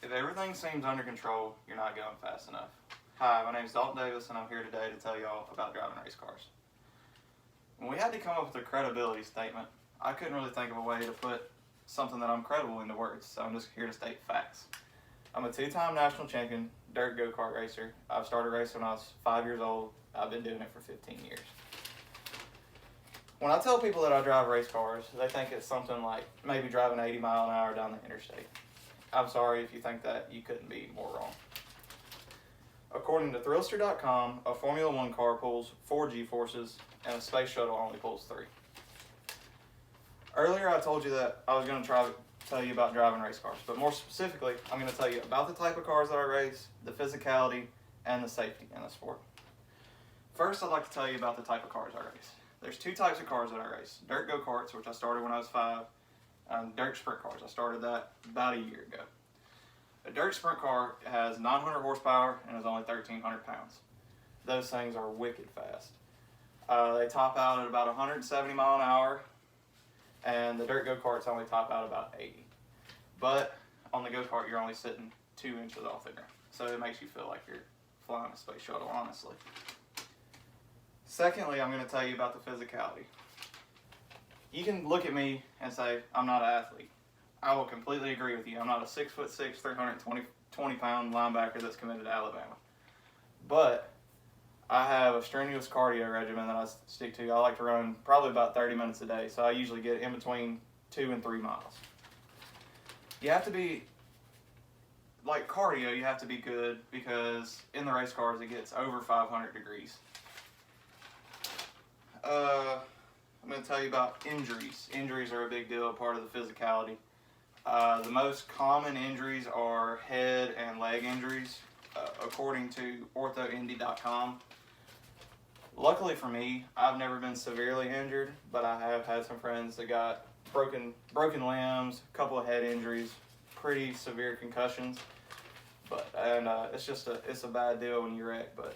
If everything seems under control, you're not going fast enough. Hi, my name is Dalton Davis, and I'm here today to tell y'all about driving race cars. When we had to come up with a credibility statement, I couldn't really think of a way to put something that I'm credible into words, so I'm just here to state facts. I'm a two-time national champion dirt go-kart racer. I've started racing when I was 5 years old. I've been doing it for 15 years. When I tell people that I drive race cars, they think it's something like maybe driving 80 miles an hour down the interstate. I'm sorry if you think that, you couldn't be more wrong. According to Thrillster.com, a Formula One car pulls 4 G-forces and a space shuttle only pulls 3. Earlier I told you that I was going to tell you about driving race cars, but more specifically, I'm going to tell you about the type of cars that I race, the physicality, and the safety in the sport. First, I'd like to tell you about the type of cars I race. There's 2 types of cars that I race. Dirt go-karts, which I started when I was 5, and dirt sprint cars. I started that about a year ago. A dirt sprint car has 900 horsepower and is only 1,300 pounds. Those things are wicked fast. They top out at about 170 miles an hour, and the dirt go-karts only top out about 80. But on the go-kart, you're only sitting 2 inches off the ground. So it makes you feel like you're flying a space shuttle, honestly. Secondly, I'm going to tell you about the physicality. You can look at me and say, I'm not an athlete. I will completely agree with you. I'm not a 6'6", 320-pound linebacker that's committed to Alabama. But I have a strenuous cardio regimen that I stick to. I like to run probably about 30 minutes a day, so I usually get in between 2 and 3 miles. You have to be, like cardio, you have to be good because in the race cars it gets over 500 degrees. I'm going to tell you about injuries. Injuries are a big deal, a part of the physicality. The most common injuries are head and leg injuries, according to orthoindy.com. Luckily for me, I've never been severely injured, but I have had some friends that got broken limbs, a couple of head injuries, pretty severe concussions. It's a bad deal when you wreck. But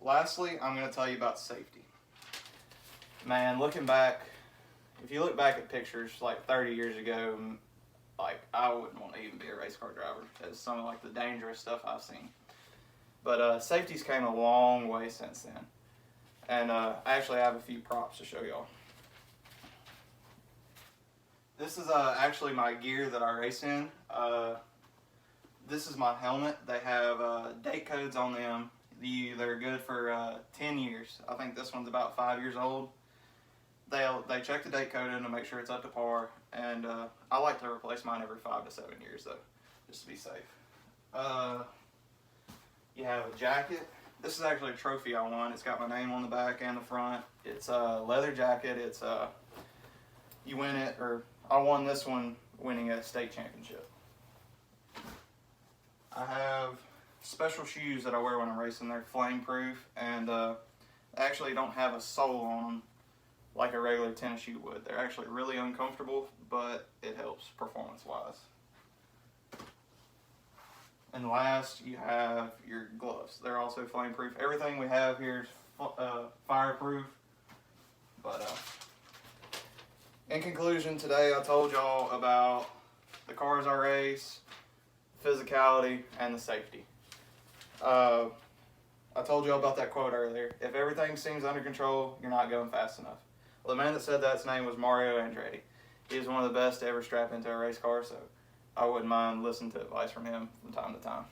lastly, I'm going to tell you about safety. Man, looking back, if you look back at pictures like 30 years ago, like I wouldn't want to even be a race car driver. It's some of like the dangerous stuff I've seen. But safety's came a long way since then. And I actually have a few props to show y'all. This is actually my gear that I race in. This is my helmet. They have date codes on them. They're good for 10 years. I think this one's about 5 years old. They check the date code in to make sure it's up to par, and I like to replace mine every 5 to 7 years though, just to be safe. You have a jacket. This is actually a trophy I won. It's got my name on the back and the front. It's a leather jacket. It's you win it, or I won this one winning a state championship. I have special shoes that I wear when I'm racing. They're flame proof, and they actually don't have a sole on them like a regular tennis shoe would. They're actually really uncomfortable, but it helps performance-wise. And last, you have your gloves. They're also flame-proof. Everything we have here is fireproof. But in conclusion, today I told y'all about the cars I race, physicality, and the safety. I told y'all about that quote earlier. If everything seems under control, you're not going fast enough. Well, the man that said that's name was Mario Andretti. He was one of the best to ever strap into a race car, so I wouldn't mind listening to advice from him from time to time.